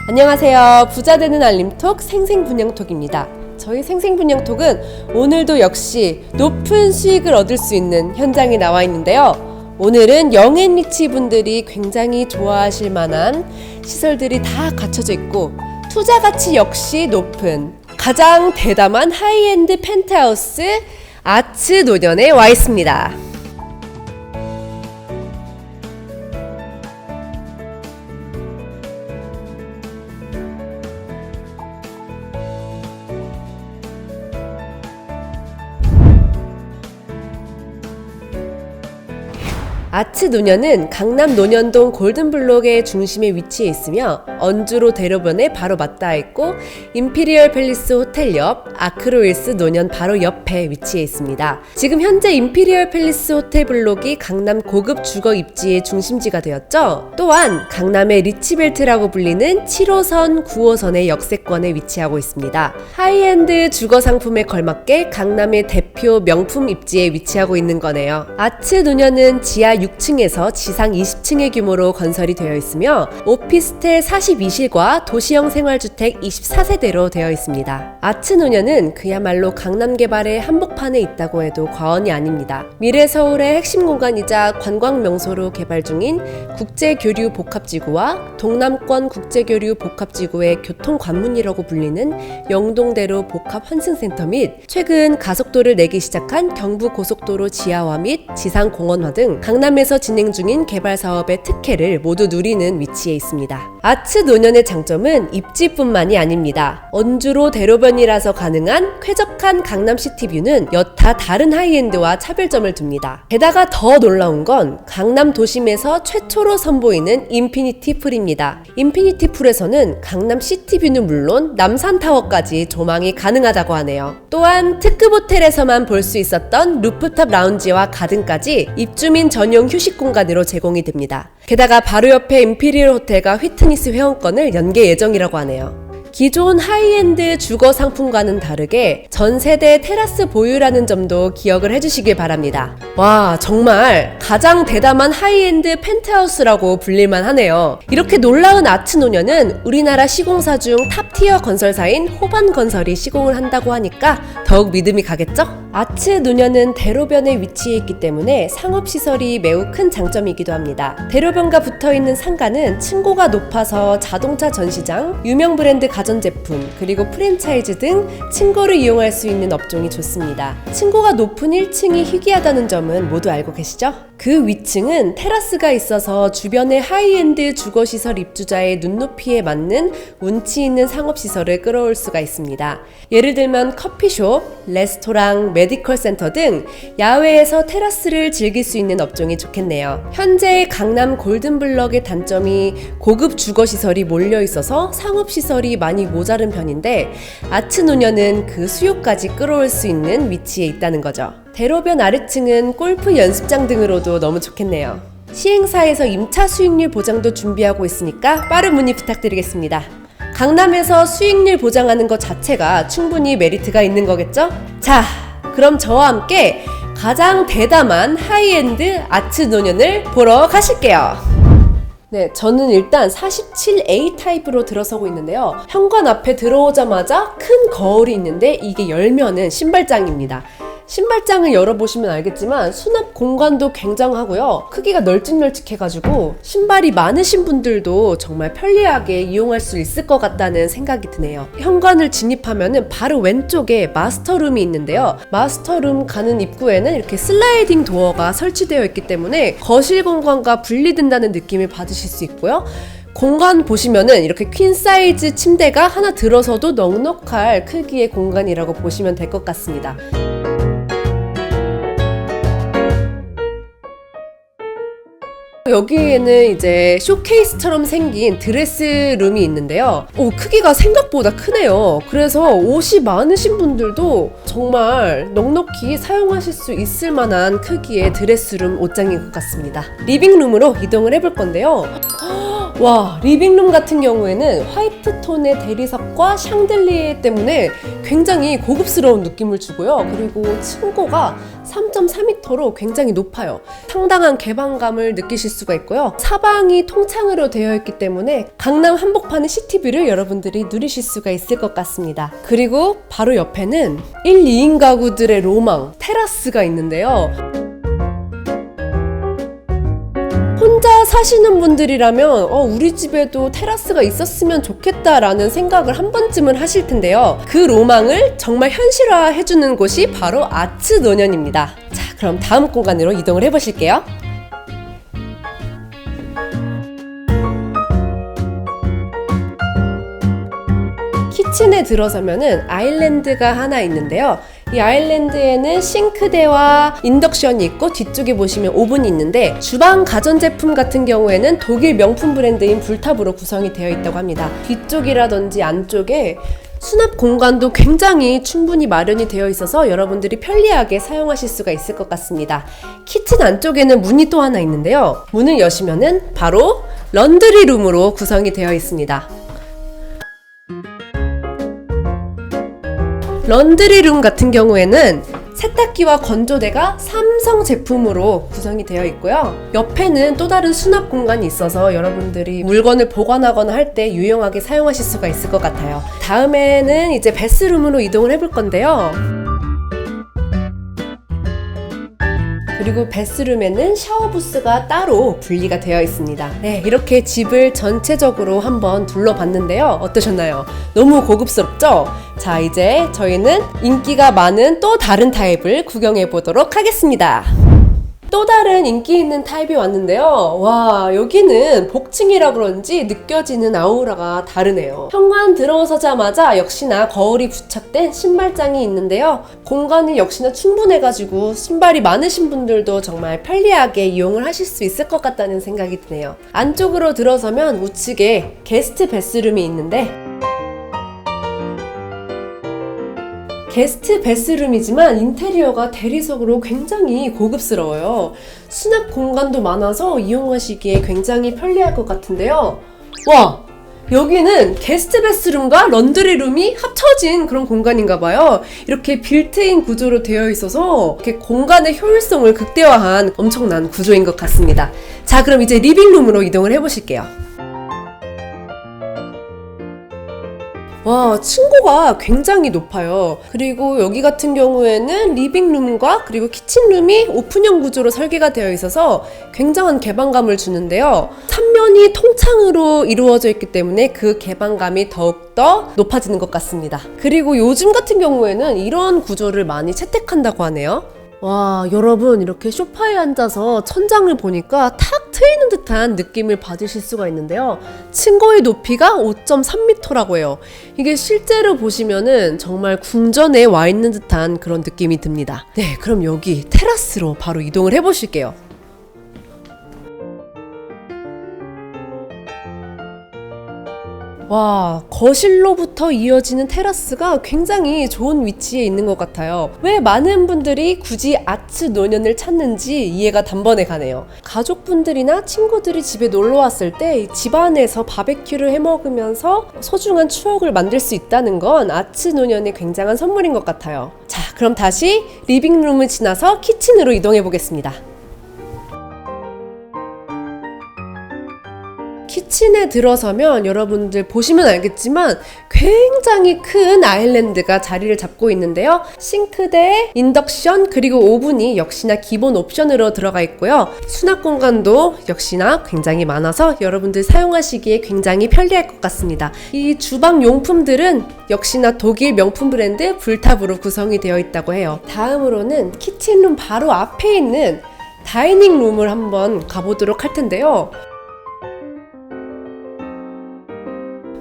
안녕하세요. 부자되는 알림톡 생생분양톡입니다. 저희 생생분양톡은 오늘도 역시 높은 수익을 얻을 수 있는 현장에 나와 있는데요. 오늘은 영앤리치 분들이 굉장히 좋아하실 만한 시설들이 다 갖춰져 있고 투자 가치 역시 높은 가장 대담한 하이엔드 펜트하우스 아츠 노년에 와 있습니다. 아츠 노년은 강남 논현동 골든블록의 중심에 위치해 있으며 언주로 대로변에 바로 맞닿아 있고 임피리얼 팰리스 호텔 옆 아크로힐스 논현 바로 옆에 위치해 있습니다. 지금 현재 임피리얼 팰리스 호텔 블록이 강남 고급 주거 입지의 중심지가 되었죠. 또한 강남의 리치벨트라고 불리는 7호선, 9호선의 역세권에 위치하고 있습니다. 하이엔드 주거 상품에 걸맞게 강남의 대표 명품 입지에 위치하고 있는 거네요. 아츠 노년은 지하 6층에서 지상 20층의 규모로 건설이 되어 있으며 오피스텔 42실과 도시형 생활주택 24세대로 되어 있습니다. 아츠 노년은 그야말로 강남 개발의 한복판에 있다고 해도 과언이 아닙니다. 미래 서울의 핵심 공간이자 관광 명소로 개발 중인 국제교류 복합지구와 동남권 국제교류 복합지구의 교통관문이라고 불리는 영동대로 복합환승센터 및 최근 가속도를 내기 시작한 경부고속도로 지하화 및 지상공원화 등 강남에서 진행 중인 개발 사업의 특혜를 모두 누리는 위치에 있습니다. 아츠 노년의 장점은 입지뿐만이 아닙니다. 언주로 대로변이라서 가능한 쾌적한 강남 시티뷰는 여타 다른 하이엔드와 차별점을 둡니다. 게다가 더 놀라운 건 강남 도심에서 최초로 선보이는 인피니티 풀입니다. 인피니티 풀에서는 강남 시티뷰는 물론 남산타워까지 조망이 가능하다고 하네요. 또한 특급 호텔에서만 볼 수 있었던 루프탑 라운지와 가든까지 입주민 전용 휴식 공간으로 제공이 됩니다. 게다가 바로 옆에 임피리얼 호텔과 휘트니스 회원권을 연계 예정이라고 하네요. 기존 하이엔드 주거 상품과는 다르게 전세대 테라스 보유라는 점도 기억을 해주시길 바랍니다. 와, 정말 가장 대담한 하이엔드 펜트하우스라고 불릴만 하네요. 이렇게 놀라운 아츠 노년은 우리나라 시공사 중 탑티어 건설사인 호반건설이 시공을 한다고 하니까 더욱 믿음이 가겠죠? 아츠 노년은 대로변에 위치해 있기 때문에 상업시설이 매우 큰 장점이기도 합니다. 대로변과 붙어있는 상가는 층고가 높아서 자동차 전시장, 유명 브랜드 가전제품, 그리고 프랜차이즈 등 층고를 이용할 수 있는 업종이 좋습니다. 층고가 높은 1층이 희귀하다는 점은 모두 알고 계시죠? 그 위층은 테라스가 있어서 주변의 하이엔드 주거시설 입주자의 눈높이에 맞는 운치 있는 상업시설을 끌어올 수가 있습니다. 예를 들면 커피숍, 레스토랑, 메디컬 센터 등 야외에서 테라스를 즐길 수 있는 업종이 좋겠네요. 현재 강남 골든블럭의 단점이 고급 주거시설이 몰려있어서 상업시설이 많이 모자른 편인데 아츠 노년은 그 수요까지 끌어올 수 있는 위치에 있다는 거죠. 대로변 아래층은 골프 연습장 등으로도 너무 좋겠네요. 시행사에서 임차 수익률 보장도 준비하고 있으니까 빠른 문의 부탁드리겠습니다. 강남에서 수익률 보장하는 것 자체가 충분히 메리트가 있는 거겠죠? 자, 그럼 저와 함께 가장 대담한 하이엔드 아츠 노년을 보러 가실게요. 네, 저는 일단 47A 타입으로 들어서고 있는데요. 현관 앞에 들어오자마자 큰 거울이 있는데 이게 열면은 신발장입니다. 신발장을 열어보시면 알겠지만 수납 공간도 굉장하고요. 크기가 널찍널찍해가지고 신발이 많으신 분들도 정말 편리하게 이용할 수 있을 것 같다는 생각이 드네요. 현관을 진입하면은 바로 왼쪽에 마스터룸이 있는데요. 마스터룸 가는 입구에는 이렇게 슬라이딩 도어가 설치되어 있기 때문에 거실 공간과 분리된다는 느낌을 받으실 수 있고요. 공간 보시면은 이렇게 퀸 사이즈 침대가 하나 들어서도 넉넉할 크기의 공간이라고 보시면 될 것 같습니다. 여기에는 이제 쇼케이스처럼 생긴 드레스룸이 있는데요. 크기가 생각보다 크네요. 그래서 옷이 많으신 분들도 정말 넉넉히 사용하실 수 있을 만한 크기의 드레스룸 옷장인 것 같습니다. 리빙룸으로 이동을 해볼 건데요. 와, 리빙룸 같은 경우에는 화이트 톤의 대리석과 샹들리에 때문에 굉장히 고급스러운 느낌을 주고요. 그리고 층고가 3.4m로 굉장히 높아요. 상당한 개방감을 느끼실 수가 있고요. 사방이 통창으로 되어 있기 때문에 강남 한복판의 시티뷰를 여러분들이 누리실 수가 있을 것 같습니다. 그리고 바로 옆에는 1, 2인 가구들의 로망 테라스가 있는데요. 혼자 사시는 분들이라면 우리 집에도 테라스가 있었으면 좋겠다라는 생각을 한 번쯤은 하실 텐데요. 그 로망을 정말 현실화해주는 곳이 바로 아츠노년입니다. 자, 그럼 다음 공간으로 이동을 해보실게요. 키친에 들어서면은 아일랜드가 하나 있는데요. 이 아일랜드에는 싱크대와 인덕션이 있고 뒤쪽에 보시면 오븐이 있는데 주방 가전제품 같은 경우에는 독일 명품 브랜드인 불탑으로 구성이 되어 있다고 합니다. 뒤쪽이라든지 안쪽에 수납 공간도 굉장히 충분히 마련이 되어 있어서 여러분들이 편리하게 사용하실 수가 있을 것 같습니다. 키친 안쪽에는 문이 또 하나 있는데요. 문을 여시면은 바로 런드리룸으로 구성이 되어 있습니다. 런드리룸 같은 경우에는 세탁기와 건조대가 삼성 제품으로 구성이 되어 있고요. 옆에는 또 다른 수납 공간이 있어서 여러분들이 물건을 보관하거나 할 때 유용하게 사용하실 수가 있을 것 같아요. 다음에는 이제 베스룸으로 이동을 해볼 건데요. 그리고 베스룸에는 샤워 부스가 따로 분리가 되어 있습니다. 네, 이렇게 집을 전체적으로 한번 둘러봤는데요. 어떠셨나요? 너무 고급스럽죠? 자, 이제 저희는 인기가 많은 또 다른 타입을 구경해 보도록 하겠습니다. 또 다른 인기 있는 타입이 왔는데요. 와, 여기는 복층이라 그런지 느껴지는 아우라가 다르네요. 현관 들어서자마자 역시나 거울이 부착된 신발장이 있는데요. 공간이 역시나 충분해가지고 신발이 많으신 분들도 정말 편리하게 이용을 하실 수 있을 것 같다는 생각이 드네요. 안쪽으로 들어서면 우측에 게스트 베스룸이 있는데 게스트 베스룸이지만 인테리어가 대리석으로 굉장히 고급스러워요. 수납 공간도 많아서 이용하시기에 굉장히 편리할 것 같은데요. 와! 여기는 게스트 베스룸과 런드리룸이 합쳐진 그런 공간인가 봐요. 이렇게 빌트인 구조로 되어 있어서 이렇게 공간의 효율성을 극대화한 엄청난 구조인 것 같습니다. 자, 그럼 이제 리빙룸으로 이동을 해보실게요. 와, 층고가 굉장히 높아요. 그리고 여기 같은 경우에는 리빙룸과 그리고 키친룸이 오픈형 구조로 설계가 되어 있어서 굉장한 개방감을 주는데요. 3면이 통창으로 이루어져 있기 때문에 그 개방감이 더욱더 높아지는 것 같습니다. 그리고 요즘 같은 경우에는 이런 구조를 많이 채택한다고 하네요. 와, 여러분, 이렇게 소파에 앉아서 천장을 보니까 탁 트이는 듯한 느낌을 받으실 수가 있는데요. 층고의 높이가 5.3m라고 해요. 이게 실제로 보시면은 정말 궁전에 와 있는 듯한 그런 느낌이 듭니다. 네, 그럼 여기 테라스로 바로 이동을 해보실게요. 와, 거실로부터 이어지는 테라스가 굉장히 좋은 위치에 있는 것 같아요. 왜 많은 분들이 굳이 아츠노년을 찾는지 이해가 단번에 가네요. 가족분들이나 친구들이 집에 놀러 왔을 때 집안에서 바베큐를 해 먹으면서 소중한 추억을 만들 수 있다는 건 아츠노년의 굉장한 선물인 것 같아요. 자, 그럼 다시 리빙룸을 지나서 키친으로 이동해 보겠습니다. 키친에 들어서면 여러분들 보시면 알겠지만 굉장히 큰 아일랜드가 자리를 잡고 있는데요. 싱크대, 인덕션, 그리고 오븐이 역시나 기본 옵션으로 들어가 있고요. 수납 공간도 역시나 굉장히 많아서 여러분들 사용하시기에 굉장히 편리할 것 같습니다. 이 주방 용품들은 역시나 독일 명품 브랜드 불탑으로 구성이 되어 있다고 해요. 다음으로는 키친룸 바로 앞에 있는 다이닝룸을 한번 가보도록 할 텐데요.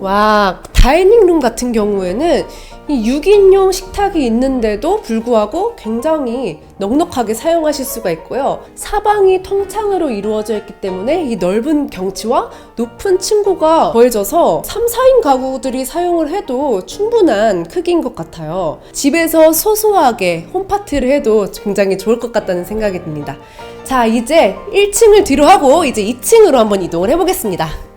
와, 다이닝룸 같은 경우에는 이 6인용 식탁이 있는데도 불구하고 굉장히 넉넉하게 사용하실 수가 있고요. 사방이 통창으로 이루어져 있기 때문에 이 넓은 경치와 높은 층고가 더해져서 3, 4인 가구들이 사용을 해도 충분한 크기인 것 같아요. 집에서 소소하게 홈파티를 해도 굉장히 좋을 것 같다는 생각이 듭니다. 자, 이제 1층을 뒤로 하고 이제 2층으로 한번 이동을 해보겠습니다.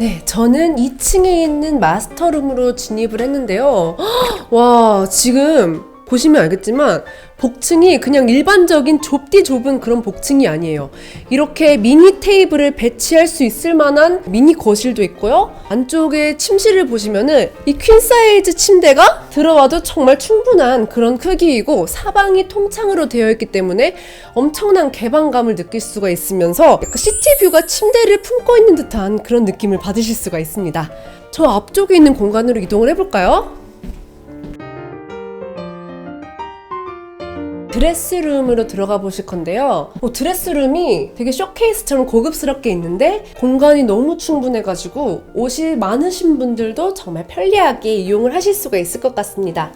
네, 저는 2층에 있는 마스터룸으로 진입을 했는데요. 와, 지금 보시면 알겠지만 복층이 그냥 일반적인 좁은 그런 복층이 아니에요. 이렇게 미니 테이블을 배치할 수 있을 만한 미니 거실도 있고요. 안쪽에 침실을 보시면은 이 퀸 사이즈 침대가 들어와도 정말 충분한 그런 크기이고 사방이 통창으로 되어 있기 때문에 엄청난 개방감을 느낄 수가 있으면서 약간 시티뷰가 침대를 품고 있는 듯한 그런 느낌을 받으실 수가 있습니다. 저 앞쪽에 있는 공간으로 이동을 해볼까요? 드레스룸으로 들어가 보실 건데요. 드레스룸이 되게 쇼케이스처럼 고급스럽게 있는데 공간이 너무 충분해가지고 옷이 많으신 분들도 정말 편리하게 이용을 하실 수가 있을 것 같습니다.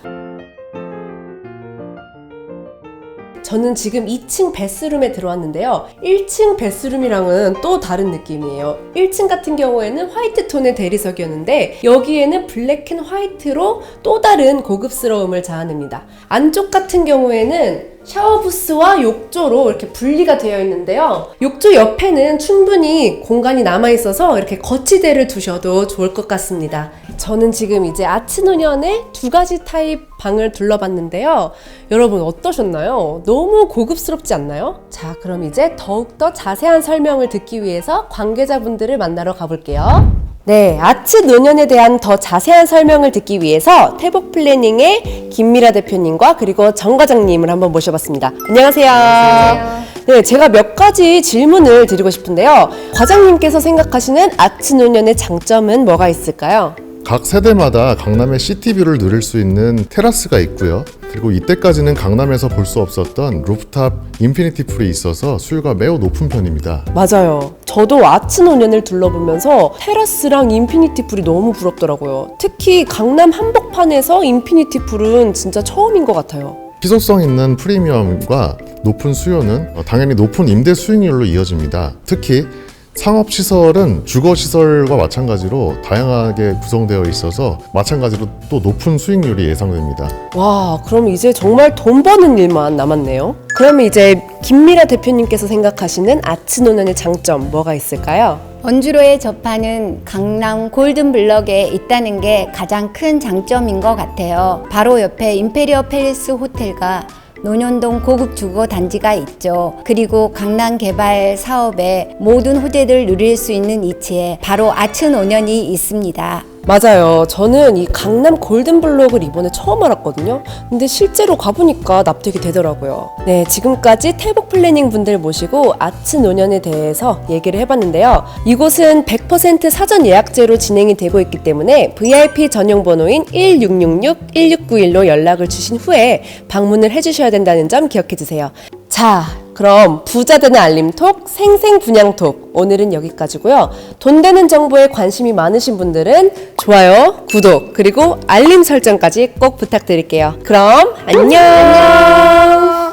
저는 지금 2층 베스룸에 들어왔는데요. 1층 베스룸이랑은 또 다른 느낌이에요. 1층 같은 경우에는 화이트 톤의 대리석이었는데 여기에는 블랙 앤 화이트로 또 다른 고급스러움을 자아냅니다. 안쪽 같은 경우에는 샤워부스와 욕조로 이렇게 분리가 되어 있는데요. 욕조 옆에는 충분히 공간이 남아있어서 이렇게 거치대를 두셔도 좋을 것 같습니다. 저는 지금 이제 아츠노년의 2가지 타입 방을 둘러봤는데요. 여러분 어떠셨나요? 너무 고급스럽지 않나요? 자, 그럼 이제 더욱더 자세한 설명을 듣기 위해서 관계자분들을 만나러 가볼게요. 네, 아츠노년에 대한 더 자세한 설명을 듣기 위해서 태복 플래닝의 김미라 대표님과 그리고 정 과장님을 한번 모셔봤습니다. 안녕하세요. 안녕하세요. 네, 제가 몇 가지 질문을 드리고 싶은데요. 과장님께서 생각하시는 아츠노년의 장점은 뭐가 있을까요? 각 세대마다 강남의 시티뷰를 누릴 수 있는 테라스가 있고요. 그리고 이때까지는 강남에서 볼 수 없었던 루프탑 인피니티 풀이 있어서 수요가 매우 높은 편입니다. 맞아요. 저도 아츠노년을 둘러보면서 테라스랑 인피니티 풀이 너무 부럽더라고요. 특히 강남 한복판에서 인피니티 풀은 진짜 처음인 것 같아요. 희소성 있는 프리미엄과 높은 수요는 당연히 높은 임대 수익률로 이어집니다. 특히 상업시설은 주거시설과 마찬가지로 다양하게 구성되어 있어서 마찬가지로 또 높은 수익률이 예상됩니다. 와, 그럼 이제 정말 돈 버는 일만 남았네요. 그러면 이제 김미라 대표님께서 생각하시는 아츠노년의 장점 뭐가 있을까요? 원주로에 접하는 강남 골든블럭에 있다는 게 가장 큰 장점인 것 같아요. 바로 옆에 임페리어 팰리스 호텔과 논현동 고급 주거 단지가 있죠. 그리고 강남 개발 사업의 모든 호재를 누릴 수 있는 위치에 바로 아츠노년이 있습니다. 맞아요. 저는 이 강남 골든블럭을 이번에 처음 알았거든요. 근데 실제로 가보니까 납득이 되더라고요. 네, 지금까지 태복 플래닝 분들 모시고 아츠노년에 대해서 얘기를 해봤는데요. 이곳은 100% 사전 예약제로 진행이 되고 있기 때문에 VIP 전용 번호인 1666-1691로 연락을 주신 후에 방문을 해주셔야 된다는 점 기억해주세요. 자, 그럼 부자 되는 알림톡, 생생분양톡 오늘은 여기까지고요. 돈 되는 정보에 관심이 많으신 분들은 좋아요, 구독, 그리고 알림 설정까지 꼭 부탁드릴게요. 그럼 안녕!